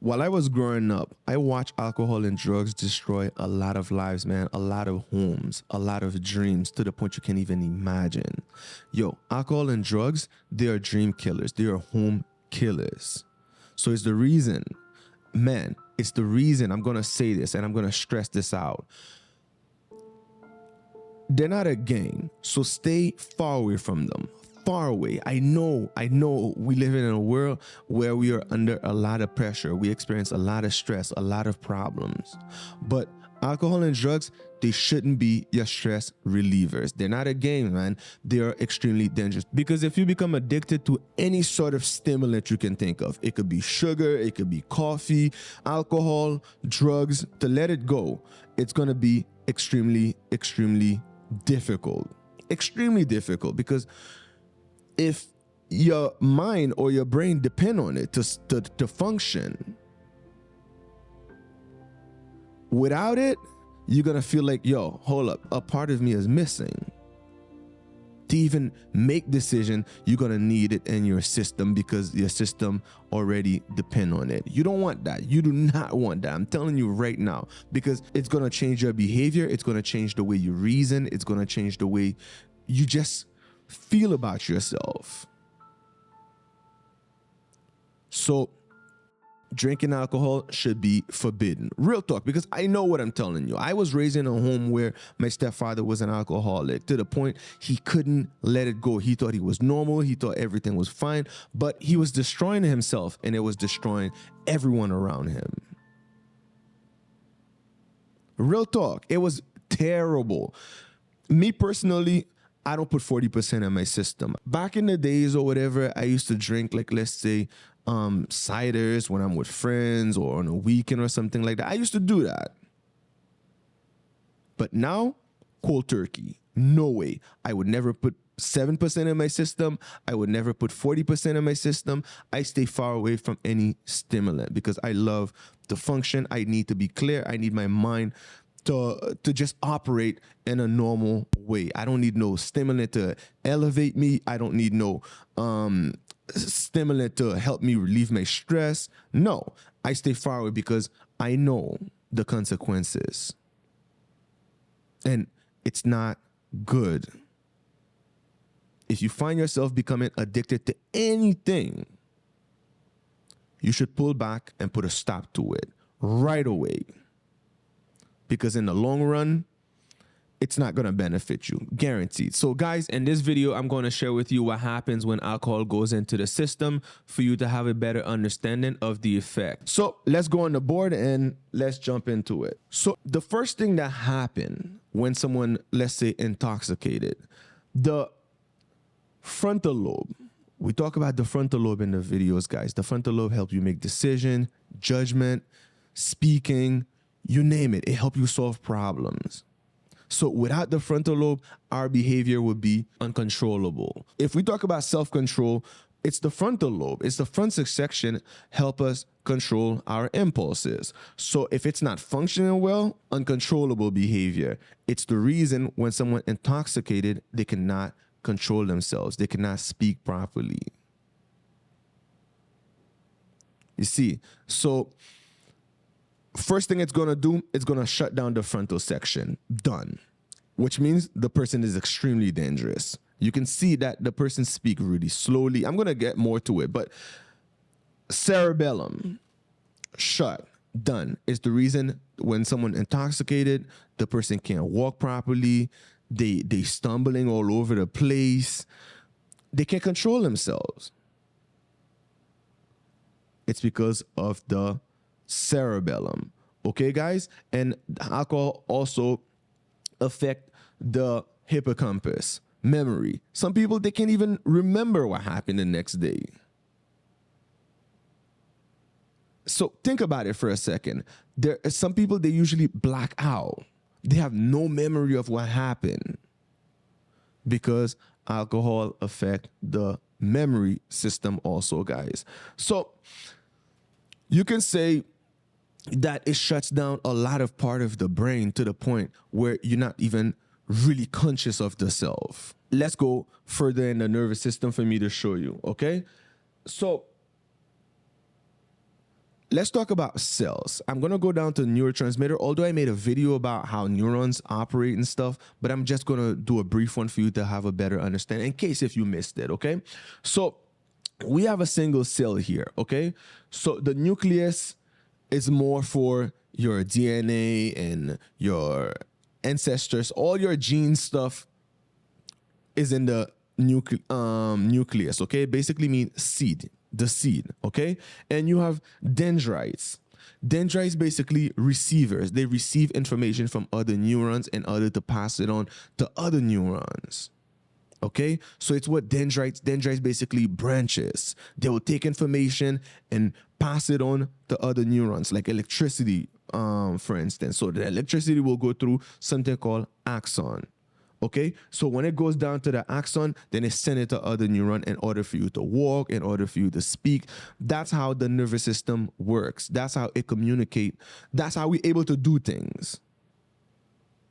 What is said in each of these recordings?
While I was growing up, I watched alcohol and drugs destroy a lot of lives, man, a lot of homes, a lot of dreams to the point you can't even imagine. Yo, alcohol and drugs, they are dream killers, they are home killers. So it's the reason, man, it's the reason I'm gonna say this and I'm gonna stress this out. They're not a gang, so stay far away from them. Far away. I know we live in a world where we are under a lot of pressure. We experience a lot of stress, a lot of problems. But alcohol and drugs, they shouldn't be your stress relievers. They're not a game, man. They are extremely dangerous because if you become addicted to any sort of stimulant you can think of, it could be sugar, it could be coffee, alcohol, drugs, to let it go, it's going to be extremely difficult. Extremely difficult because if your mind or your brain depend on it to function, without it, you're gonna feel like, yo, hold up, a part of me is missing. To even make decision, you're gonna need it in your system because your system already depend on it. You don't want that. You do not want that. I'm telling you right now, because it's gonna change your behavior. It's gonna change the way you reason. It's gonna change the way you just feel about yourself. So drinking alcohol should be forbidden. Real talk, because I know what I'm telling you. I was raised in a home where my stepfather was an alcoholic to the point he couldn't let it go. He thought he was normal. He thought everything was fine, but he was destroying himself and it was destroying everyone around him. Real talk. It was terrible. Me personally, I don't put 40% in my system. Back in the days or whatever, I used to drink, like, let's say, ciders when I'm with friends or on a weekend or something like that. I used to do that. But now, cold turkey. No way. I would never put 7% in my system. I would never put 40% in my system. I stay far away from any stimulant because I love to function. I need to be clear. I need my mind to just operate in a normal way. I don't need no stimulant to elevate me. I don't need no stimulant to help me relieve my stress. No, I stay far away because I know the consequences. And it's not good. If you find yourself becoming addicted to anything, you should pull back and put a stop to it right away. Because in the long run, it's not going to benefit you, guaranteed. So guys, in this video, I'm going to share with you what happens when alcohol goes into the system for you to have a better understanding of the effect. So let's go on the board and let's jump into it. So the first thing that happened when someone, let's say, intoxicated, the frontal lobe. We talk about the frontal lobe in the videos, guys. The frontal lobe helps you make decision, judgment, speaking, you name it. It helps you solve problems. So without the frontal lobe, our behavior would be uncontrollable. If we talk about self-control, it's the frontal lobe. It's the front section help us control our impulses. So if it's not functioning well, uncontrollable behavior. It's the reason when someone intoxicated, they cannot control themselves. They cannot speak properly. You see, so first thing it's going to do, it's going to shut down the frontal section. Done. Which means the person is extremely dangerous. You can see that the person speaks really slowly. I'm going to get more to it, but cerebellum, shut, done. Is the reason when someone intoxicated, the person can't walk properly. They stumbling all over the place. They can't control themselves. It's because of the cerebellum. Okay, guys? And alcohol also affect the hippocampus, memory. Some people, they can't even remember what happened the next day. So think about it for a second. There are some people, they usually black out. They have no memory of what happened because alcohol affect the memory system also, guys. So you can say that it shuts down a lot of part of the brain to the point where you're not even really conscious of the self. Let's go further in the nervous system for me to show you, okay? So let's talk about cells. I'm going to go down to neurotransmitter, although I made a video about how neurons operate and stuff, but I'm just going to do a brief one for you to have a better understanding in case if you missed it, okay? So we have a single cell here, okay? So the nucleus is more for your DNA and your ancestors. All your gene stuff is in the nucleus, okay? Basically means seed, the seed, okay? And you have dendrites. Dendrites basically receivers. They receive information from other neurons in order to pass it on to other neurons. Okay, so it's what dendrites basically branches. They will take information and pass it on to other neurons, like electricity, for instance. So the electricity will go through something called axon. Okay, so when it goes down to the axon, then it's sent it to other neuron in order for you to walk, in order for you to speak. That's how the nervous system works. That's how it communicates. That's how we're able to do things.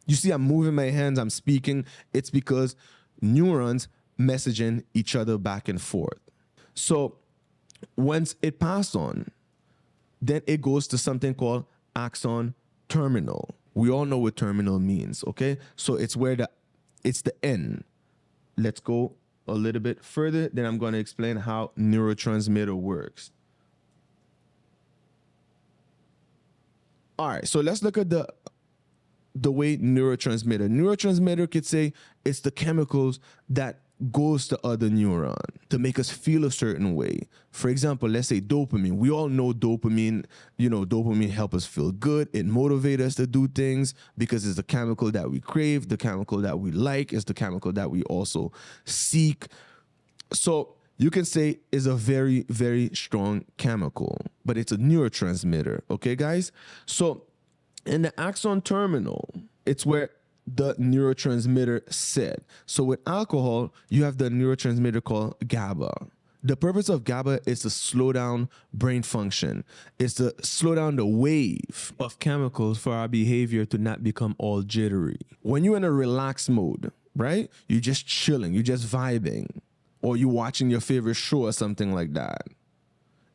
You see, I'm moving my hands, I'm speaking. It's because neurons messaging each other back and forth. So once it passed on, then it goes to something called axon terminal. We all know what terminal means, okay? So it's where it's the end. Let's go a little bit further, then I'm going to explain how neurotransmitter works. All right, so let's look at the way neurotransmitter could say it's the chemicals that goes to other neuron to make us feel a certain way. For example, let's say dopamine. We all know dopamine, dopamine helps us feel good. It motivates us to do things because it's the chemical that we crave, the chemical that we like, it's the chemical that we also seek. So you can say it's a very, very strong chemical, but it's a neurotransmitter. Okay, guys? So in the axon terminal, it's where the neurotransmitter sit. So with alcohol, you have the neurotransmitter called GABA. The purpose of GABA is to slow down brain function. It's to slow down the wave of chemicals for our behavior to not become all jittery. When you're in a relaxed mode, right? You're just chilling, you're just vibing, or you're watching your favorite show or something like that.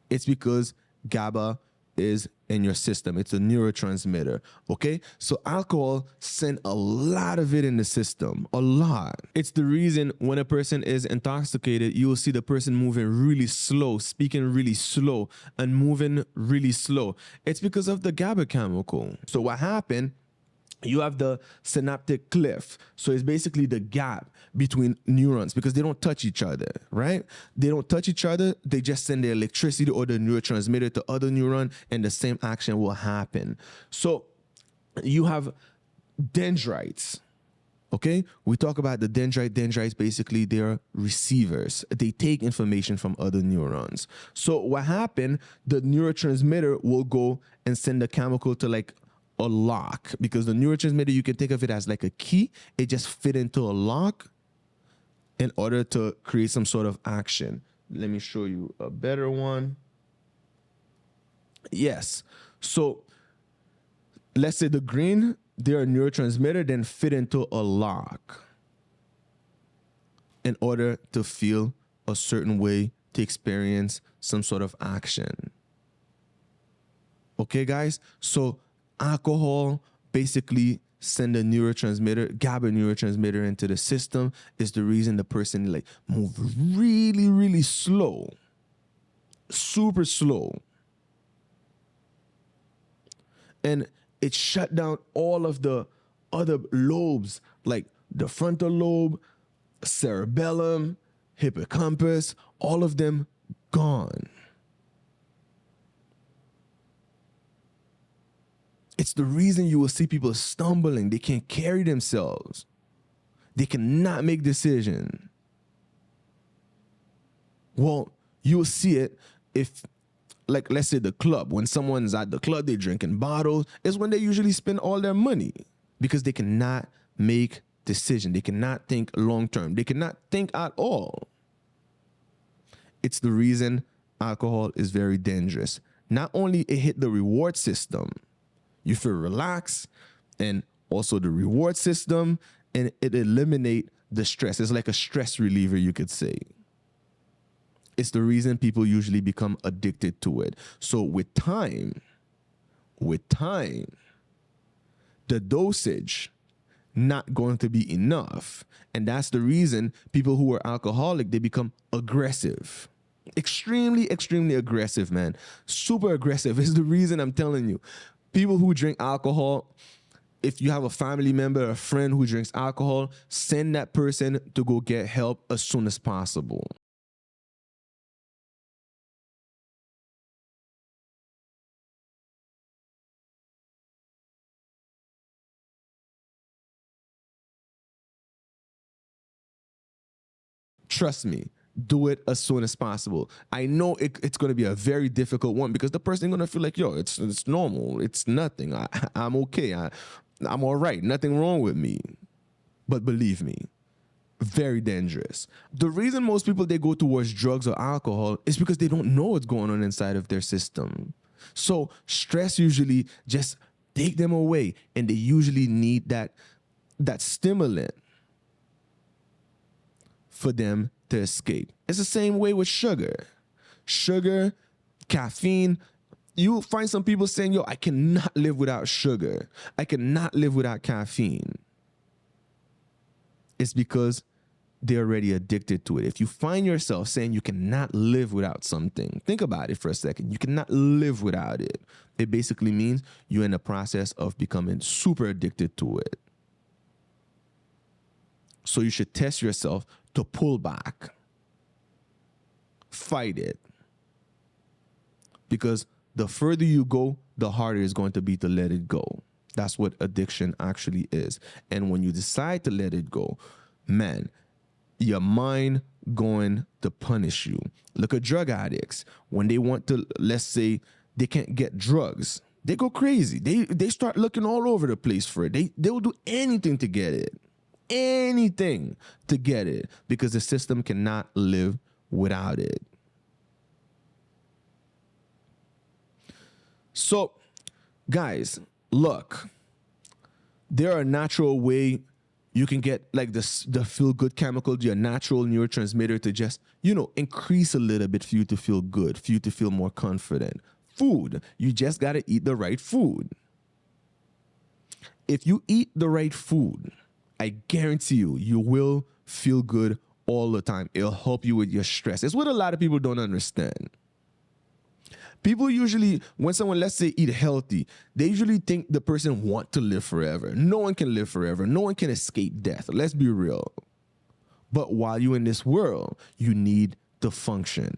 It's because GABA is in your system. It's a neurotransmitter, okay? So alcohol sends a lot of it in the system, a lot. It's the reason when a person is intoxicated, you will see the person moving really slow, speaking really slow, and moving really slow. It's because of the GABA chemical. So what happened, you have the synaptic cliff. So it's basically the gap between neurons because they don't touch each other, right? They don't touch each other. They just send the electricity or the neurotransmitter to other neuron and the same action will happen. So you have dendrites, okay? We talk about the dendrites, basically they're receivers. They take information from other neurons. So what happened, the neurotransmitter will go and send the chemical to like a lock, because the neurotransmitter, you can think of it as like a key. It just fit into a lock in order to create some sort of action. Let me show you a better one. Yes. So let's say the green, they're a neurotransmitter, then fit into a lock in order to feel a certain way, to experience some sort of action. Okay, guys? So alcohol basically send a neurotransmitter, GABA neurotransmitter into the system is the reason the person like move really, really slow, super slow. And it shut down all of the other lobes, like the frontal lobe, cerebellum, hippocampus, all of them gone. It's the reason you will see people stumbling. They can't carry themselves. They cannot make decisions. Well, you'll see it if, like, let's say the club. When someone's at the club, they're drinking bottles. It's when they usually spend all their money because they cannot make decisions. They cannot think long term. They cannot think at all. It's the reason alcohol is very dangerous. Not only it hit the reward system, you feel relaxed, and also the reward system, and it eliminate the stress. It's like a stress reliever, you could say. It's the reason people usually become addicted to it. So with time, the dosage not going to be enough. And that's the reason people who are alcoholic, they become aggressive. Extremely, extremely aggressive, man. Super aggressive is the reason I'm telling you. People who drink alcohol, if you have a family member, a friend who drinks alcohol, send that person to go get help as soon as possible. Trust me, do it as soon as possible. I know it's going to be a very difficult one because the person going to feel like, yo, it's normal. It's nothing. I'm okay. I'm all right. Nothing wrong with me. But believe me, very dangerous. The reason most people, they go towards drugs or alcohol is because they don't know what's going on inside of their system. So stress usually just take them away, and they usually need that stimulant for them to escape. It's the same way with sugar. Sugar, caffeine. You'll find some people saying, yo, I cannot live without sugar. I cannot live without caffeine. It's because they're already addicted to it. If you find yourself saying you cannot live without something, think about it for a second. You cannot live without it. It basically means you're in the process of becoming super addicted to it. So you should test yourself to pull back. Fight it. Because the further you go, the harder it's going to be to let it go. That's what addiction actually is. And when you decide to let it go, man, your mind going to punish you. Look at drug addicts. When they want to, let's say, they can't get drugs, they go crazy. They start looking all over the place for it. They will do anything to get it. Anything to get it, because the system cannot live without it. So, guys, look, there are a natural way you can get like the feel-good chemical, your natural neurotransmitter to just, increase a little bit for you to feel good, for you to feel more confident. Food, you just got to eat the right food. If you eat the right food, I guarantee you will feel good all the time. It'll help you with your stress. It's what a lot of people don't understand. People usually, when someone, let's say, eat healthy, they usually think the person wants to live forever. No one can live forever. No one can escape death. Let's be real. But while you're in this world, you need to function.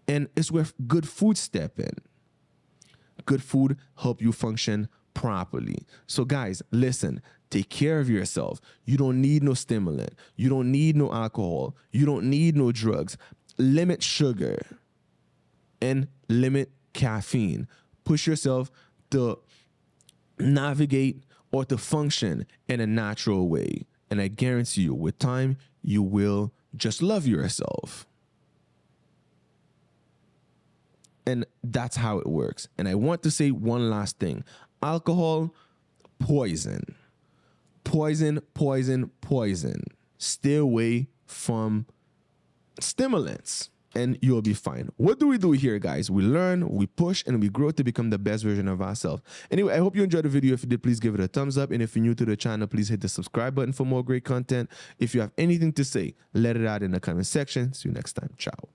And it's where good food step in. Good food help you function properly. So guys, listen, take care of yourself. You don't need no stimulant. You don't need no alcohol. You don't need no drugs. Limit sugar and limit caffeine. Push yourself to navigate or to function in a natural way. And I guarantee you, with time, you will just love yourself. And that's how it works. And I want to say one last thing. Alcohol, poison. Poison, poison, poison. Stay away from stimulants and you'll be fine. What do we do here, guys? We learn, we push, and we grow to become the best version of ourselves. Anyway, I hope you enjoyed the video. If you did, please give it a thumbs up. And if you're new to the channel, please hit the subscribe button for more great content. If you have anything to say, let it out in the comment section. See you next time. Ciao.